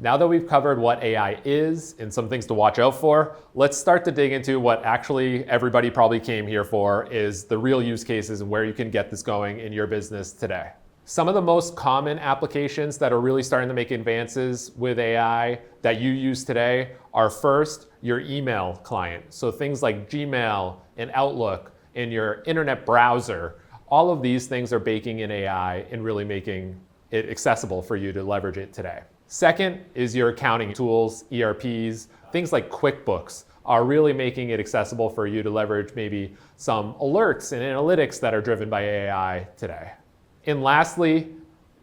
Now that we've covered what AI is and some things to watch out for, let's start to dig into what actually everybody probably came here for, is the real use cases and where you can get this going in your business today. Some of the most common applications that are really starting to make advances with AI that you use today are, first, your email client. So things like Gmail and Outlook and your internet browser. All of these things are baking in AI and really making it accessible for you to leverage it today. Second is your accounting tools, ERPs. Things like QuickBooks are really making it accessible for you to leverage maybe some alerts and analytics that are driven by AI today. And lastly,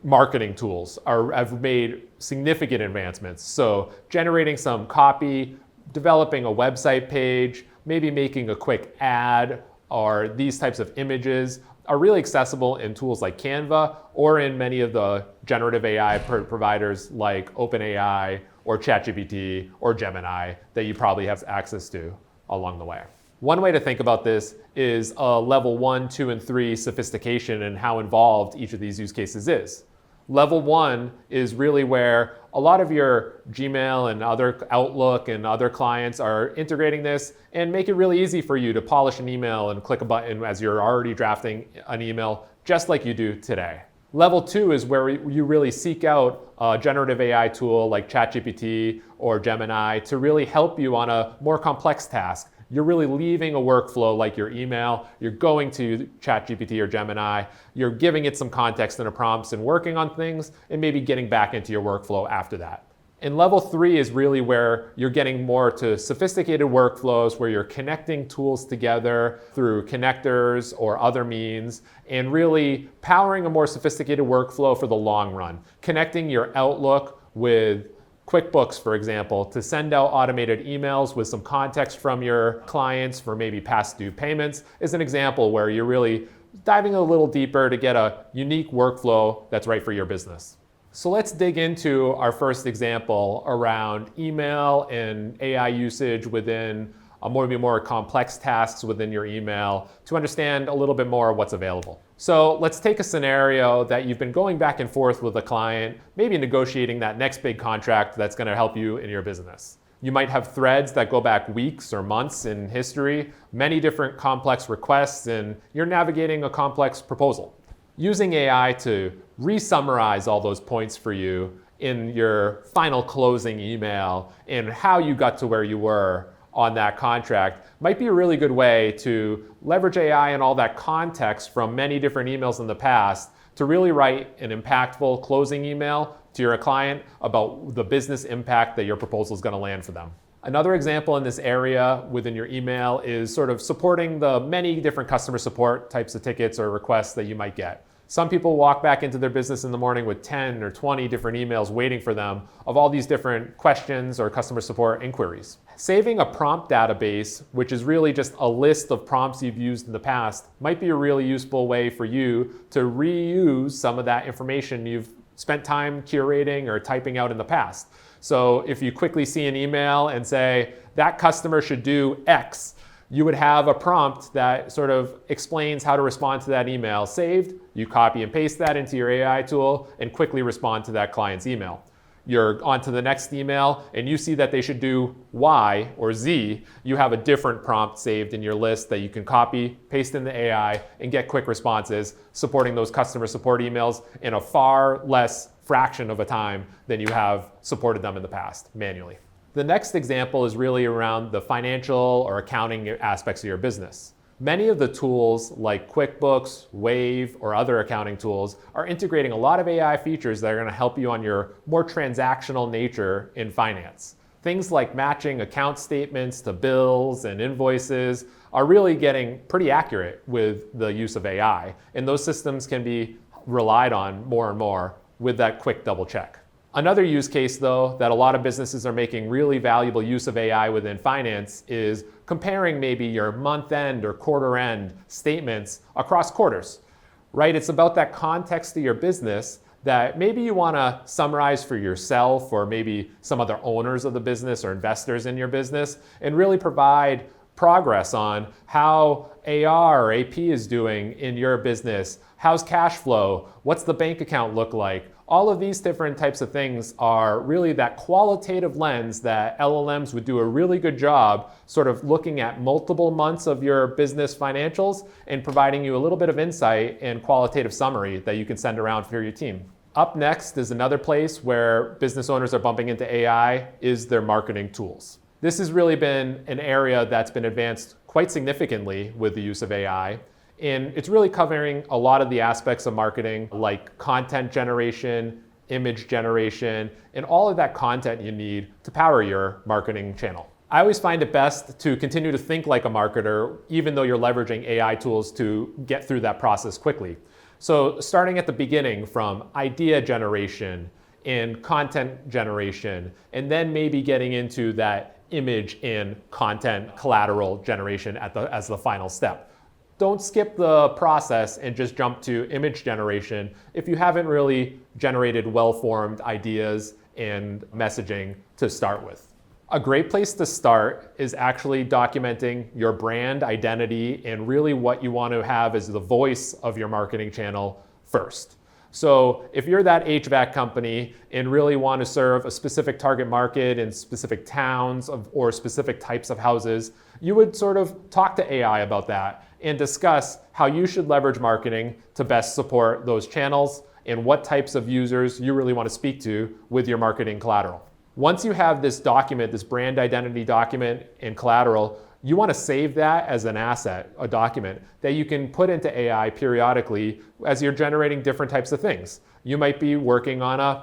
marketing tools have made significant advancements. So generating some copy, developing a website page, maybe making a quick ad, or these types of images are really accessible in tools like Canva or in many of the generative AI providers like OpenAI or ChatGPT or Gemini that you probably have access to along the way. One way to think about this is a level 1, 2, and 3 sophistication and how involved each of these use cases is. Level 1 is really where a lot of your Gmail and other Outlook and other clients are integrating this and make it really easy for you to polish an email and click a button as you're already drafting an email, just like you do today. Level 2 is where you really seek out a generative AI tool like ChatGPT or Gemini to really help you on a more complex task. You're really leaving a workflow like your email, you're going to ChatGPT or Gemini, you're giving it some context and prompts and working on things and maybe getting back into your workflow after that. And level 3 is really where you're getting more to sophisticated workflows where you're connecting tools together through connectors or other means and really powering a more sophisticated workflow for the long run. Connecting your Outlook with QuickBooks, for example, to send out automated emails with some context from your clients for maybe past due payments is an example where you're really diving a little deeper to get a unique workflow that's right for your business. So let's dig into our first example around email and AI usage within maybe more complex tasks within your email to understand a little bit more of what's available. So let's take a scenario that you've been going back and forth with a client, maybe negotiating that next big contract that's going to help you in your business. You might have threads that go back weeks or months in history, many different complex requests, and you're navigating a complex proposal. Using AI to re-summarize all those points for you in your final closing email and how you got to where you were on that contract might be a really good way to leverage AI and all that context from many different emails in the past to really write an impactful closing email to your client about the business impact that your proposal is going to land for them. Another example in this area within your email is sort of supporting the many different customer support types of tickets or requests that you might get. Some people walk back into their business in the morning with 10 or 20 different emails waiting for them of all these different questions or customer support inquiries. Saving a prompt database, which is really just a list of prompts you've used in the past, might be a really useful way for you to reuse some of that information you've spent time curating or typing out in the past. So if you quickly see an email and say, that customer should do X, you would have a prompt that sort of explains how to respond to that email saved. You copy and paste that into your AI tool and quickly respond to that client's email. You're on to the next email and you see that they should do Y or Z. You have a different prompt saved in your list that you can copy, paste in the AI, and get quick responses supporting those customer support emails in a far less fraction of a time than you have supported them in the past manually. The next example is really around the financial or accounting aspects of your business. Many of the tools like QuickBooks, Wave, or other accounting tools are integrating a lot of AI features that are going to help you on your more transactional nature in finance. Things like matching account statements to bills and invoices are really getting pretty accurate with the use of AI, and those systems can be relied on more and more with that quick double check. Another use case, though, that a lot of businesses are making really valuable use of AI within finance is comparing maybe your month-end or quarter-end statements across quarters, right? It's about that context of your business that maybe you want to summarize for yourself or maybe some other owners of the business or investors in your business and really provide progress on how AR or AP is doing in your business. How's cash flow? What's the bank account look like? All of these different types of things are really that qualitative lens that LLMs would do a really good job sort of looking at multiple months of your business financials and providing you a little bit of insight and qualitative summary that you can send around for your team. Up next is another place where business owners are bumping into AI is their marketing tools. This has really been an area that's been advanced quite significantly with the use of AI. And it's really covering a lot of the aspects of marketing like content generation, image generation, and all of that content you need to power your marketing channel. I always find it best to continue to think like a marketer, even though you're leveraging AI tools to get through that process quickly. So starting at the beginning from idea generation and content generation, and then maybe getting into that image and content collateral generation as the final step. Don't skip the process and just jump to image generation if you haven't really generated well-formed ideas and messaging to start with. A great place to start is actually documenting your brand identity and really what you want to have as the voice of your marketing channel first. So if you're that HVAC company and really want to serve a specific target market in specific towns or specific types of houses, you would sort of talk to AI about that and discuss how you should leverage marketing to best support those channels and what types of users you really want to speak to with your marketing collateral. Once you have this document, this brand identity document and collateral, you want to save that as an asset, a document that you can put into AI periodically as you're generating different types of things. You might be working on an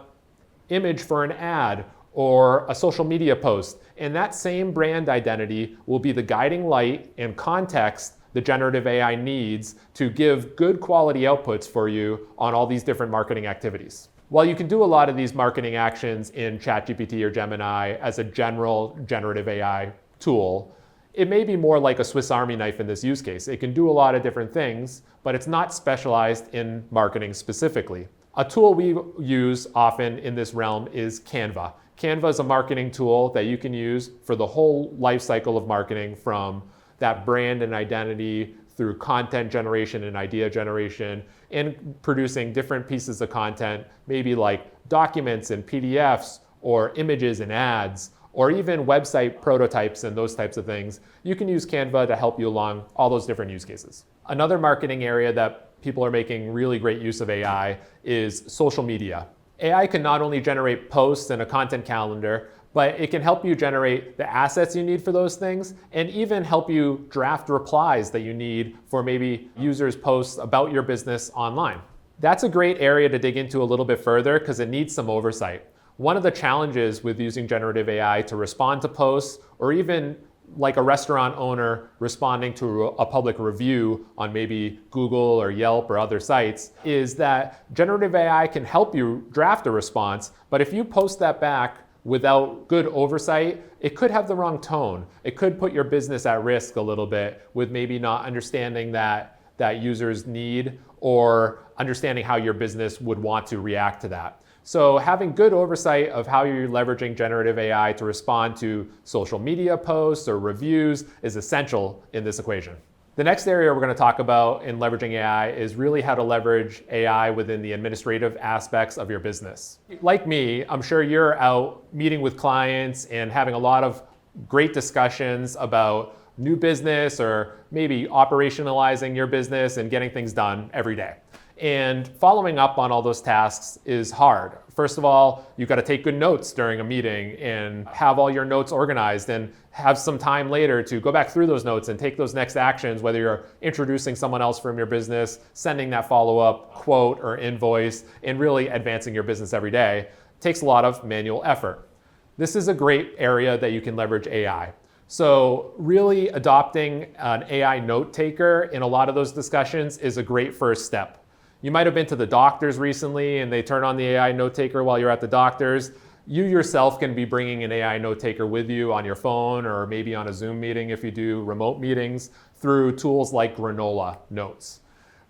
image for an ad or a social media post, and that same brand identity will be the guiding light and context the generative AI needs to give good quality outputs for you on all these different marketing activities. While you can do a lot of these marketing actions in ChatGPT or Gemini as a general generative AI tool, it may be more like a Swiss Army knife in this use case. It can do a lot of different things, but it's not specialized in marketing specifically. A tool we use often in this realm is Canva. Canva is a marketing tool that you can use for the whole life cycle of marketing, from that brand and identity through content generation and idea generation, and producing different pieces of content, maybe like documents and PDFs or images and ads, or even website prototypes and those types of things. You can use Canva to help you along all those different use cases. Another marketing area that people are making really great use of AI is social media. AI can not only generate posts and a content calendar, but it can help you generate the assets you need for those things and even help you draft replies that you need for maybe users' posts about your business online. That's a great area to dig into a little bit further because it needs some oversight. One of the challenges with using generative AI to respond to posts, or even like a restaurant owner responding to a public review on maybe Google or Yelp or other sites, is that generative AI can help you draft a response, but if you post that back without good oversight, it could have the wrong tone. It could put your business at risk a little bit with maybe not understanding that user's need or understanding how your business would want to react to that. So having good oversight of how you're leveraging generative AI to respond to social media posts or reviews is essential in this equation. The next area we're going to talk about in leveraging AI is really how to leverage AI within the administrative aspects of your business. Like me, I'm sure you're out meeting with clients and having a lot of great discussions about new business or maybe operationalizing your business and getting things done every day. And following up on all those tasks is hard. First of all, you've got to take good notes during a meeting and have all your notes organized and have some time later to go back through those notes and take those next actions, whether you're introducing someone else from your business, sending that follow-up quote or invoice, and really advancing your business every day. It takes a lot of manual effort. This is a great area that you can leverage AI. So really adopting an AI note taker in a lot of those discussions is a great first step. You might have been to the doctor's recently and they turn on the AI note taker while you're at the doctor's. You yourself can be bringing an AI note taker with you on your phone or maybe on a Zoom meeting if you do remote meetings through tools like Granola Notes.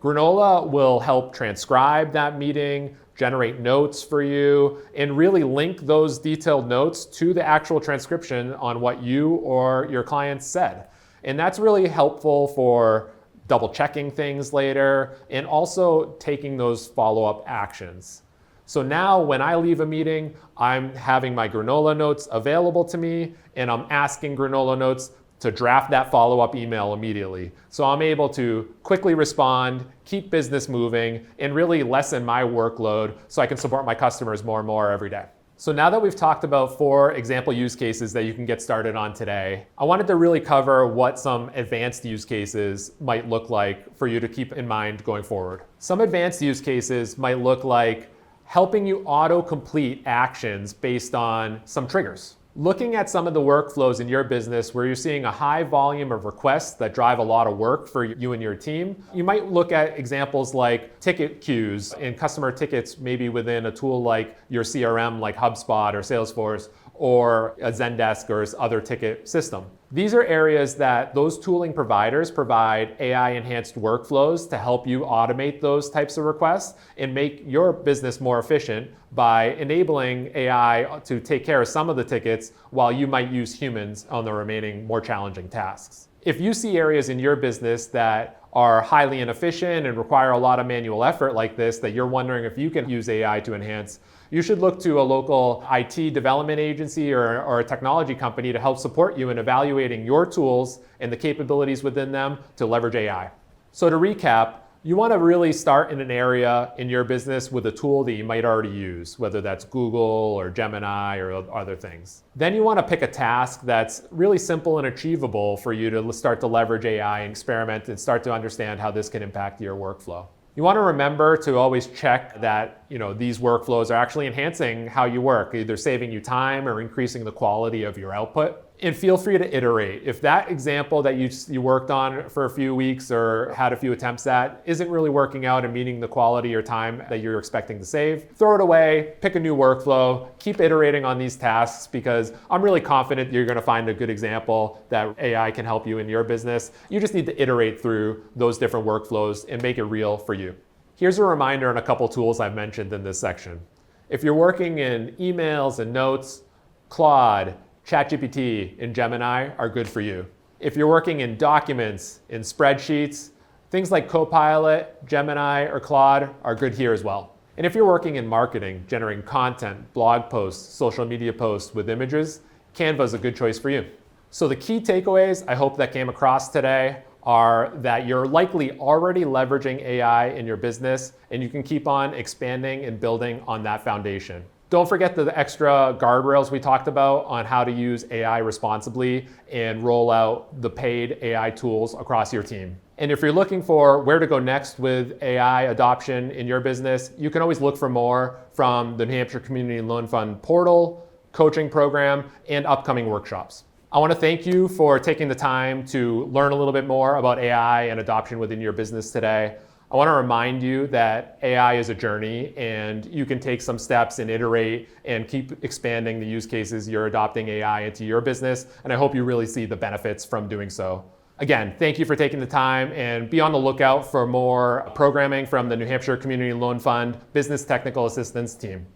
Granola will help transcribe that meeting, generate notes for you, and really link those detailed notes to the actual transcription on what you or your clients said. And that's really helpful for double checking things later and also taking those follow-up actions. So now when I leave a meeting, I'm having my granola notes available to me, and I'm asking granola notes to draft that follow-up email immediately. So I'm able to quickly respond, keep business moving, and really lessen my workload so I can support my customers more and more every day. So now that we've talked about 4 example use cases that you can get started on today, I wanted to really cover what some advanced use cases might look like for you to keep in mind going forward. Some advanced use cases might look like helping you auto-complete actions based on some triggers. Looking at some of the workflows in your business where you're seeing a high volume of requests that drive a lot of work for you and your team, you might look at examples like ticket queues and customer tickets maybe within a tool like your CRM like HubSpot or Salesforce or a Zendesk or other ticket system. These are areas that those tooling providers provide AI-enhanced workflows to help you automate those types of requests and make your business more efficient by enabling AI to take care of some of the tickets while you might use humans on the remaining more challenging tasks. If you see areas in your business that are highly inefficient and require a lot of manual effort like this that you're wondering if you can use AI to enhance, you should look to a local IT development agency or a technology company to help support you in evaluating your tools and the capabilities within them to leverage AI. So to recap, you want to really start in an area in your business with a tool that you might already use, whether that's Google or Gemini or other things. Then you want to pick a task that's really simple and achievable for you to start to leverage AI and experiment and start to understand how this can impact your workflow. You want to remember to always check that these workflows are actually enhancing how you work, either saving you time or increasing the quality of your output. And feel free to iterate. If that example that you worked on for a few weeks or had a few attempts at isn't really working out and meeting the quality or time that you're expecting to save, throw it away, pick a new workflow, keep iterating on these tasks because I'm really confident you're going to find a good example that AI can help you in your business. You just need to iterate through those different workflows and make it real for you. Here's a reminder on a couple tools I've mentioned in this section. If you're working in emails and notes, Claude, ChatGPT, and Gemini are good for you. If you're working in documents, in spreadsheets, things like Copilot, Gemini, or Claude are good here as well. And if you're working in marketing, generating content, blog posts, social media posts with images, Canva is a good choice for you. So the key takeaways I hope that came across today are that you're likely already leveraging AI in your business and you can keep on expanding and building on that foundation. Don't forget the extra guardrails we talked about on how to use AI responsibly and roll out the paid AI tools across your team. And if you're looking for where to go next with AI adoption in your business, you can always look for more from the New Hampshire Community Loan Fund portal, coaching program, and upcoming workshops. I want to thank you for taking the time to learn a little bit more about AI and adoption within your business today. I want to remind you that AI is a journey and you can take some steps and iterate and keep expanding the use cases you're adopting AI into your business. And I hope you really see the benefits from doing so. Again, thank you for taking the time and be on the lookout for more programming from the New Hampshire Community Loan Fund Business Technical Assistance team.